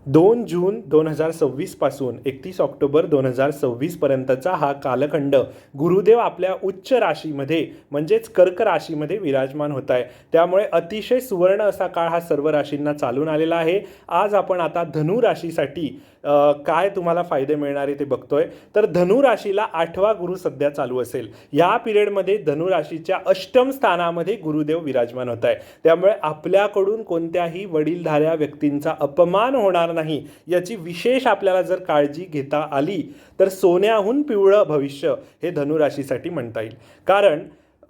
2 जून 2026 पासून 31 ऑक्टोबर 2026 पर्यंतचा हा कालखंड गुरुदेव आपल्या उच्च राशीमध्ये म्हणजेच कर्क राशीमध्ये विराजमान होत आहे. त्यामुळे अतिशय सुवर्ण असा काळ हा सर्व राशींना चालून आलेला आहे. आज आपण आता धनु राशीसाठी काय तुम्हाला फायदे मिळणार आहे ते बघतोय. तर धनु राशीला 8वा गुरु सध्या चालू असेल. या पिरियडमध्ये धनु राशीच्या अष्टम स्थानामध्ये गुरुदेव विराजमान होत आहे. त्यामुळे आपल्याकडून कोणत्याही वडीलधाऱ्या व्यक्तींचा अपमान होणार नाही याची विशेष आपल्याला जर काळजी घेता आली तर सोन्याहून पिवळं भविष्य हे धनु राशीसाठी म्हणता येईल. कारण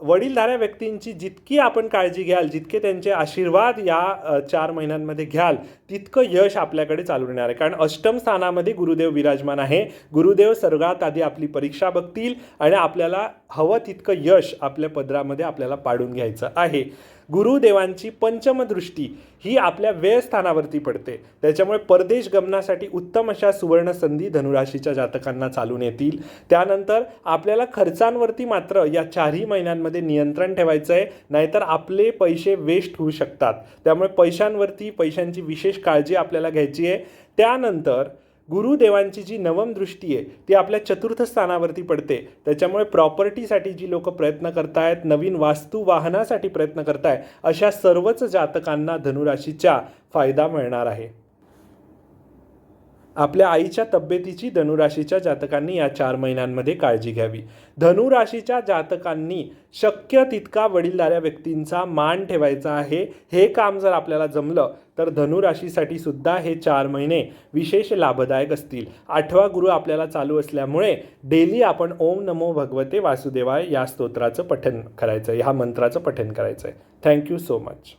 वडीलधाऱ्या व्यक्तींची जितकी आपण काळजी घ्याल, जितके त्यांचे आशीर्वाद या 4 महिन्यांमध्ये घ्याल, तितकं यश आपल्याकडे चालून येणार आहे. कारण अष्टम स्थानामध्ये गुरुदेव विराजमान आहे. गुरुदेव सर्वात आधी आपली परीक्षा बघतील आणि आपल्याला हवं तितकं यश आपल्या पदरामध्ये आपल्याला पाडून घ्यायचं आहे. गुरुदेवांची पंचम दृष्टी ही आपल्या व्ययस्थानावरती पडते. त्याच्यामुळे परदेश गमनासाठी उत्तम अशा सुवर्ण संधी धनुराशीच्या जातकांना चालून येतील. त्यानंतर आपल्याला खर्चांवरती मात्र या 4ही महिन्यांमध्ये नियंत्रण ठेवायचं आहे, नाहीतर आपले पैसे वेस्ट होऊ शकतात. त्यामुळे पैशांची विशेष काळजी आपल्याला घ्यायची आहे. त्यानंतर गुरुदेवांची जी नवम दृष्टी आहे ती आपल्या चतुर्थ स्थानावरती पडते. त्याच्यामुळे प्रॉपर्टीसाठी जी लोक प्रयत्न करतायत, नवीन वास्तू वाहनासाठी प्रयत्न करतायत, अशा सर्वच जातकांना धनुराशीचा फायदा मिळणार आहे. आपल्या आईच्या तब्येतीची धनुराशीच्या जातकांनी या 4 महिन्यांमध्ये काळजी घ्यावी. धनुराशीच्या जातकांनी शक्य तितका वडीलधाऱ्या व्यक्तींचा मान ठेवायचा आहे. हे काम जर आपल्याला जमलं तर धनुराशीसाठी सुद्धा हे 4 महिने विशेष लाभदायक असतील. 8वा गुरु आपल्याला चालू असल्यामुळे डेली आपण ओम नमो भगवते वासुदेवाय या स्तोत्राचं पठण करायचं आहे, ह्या मंत्राचं पठण करायचं आहे. Thank you so much.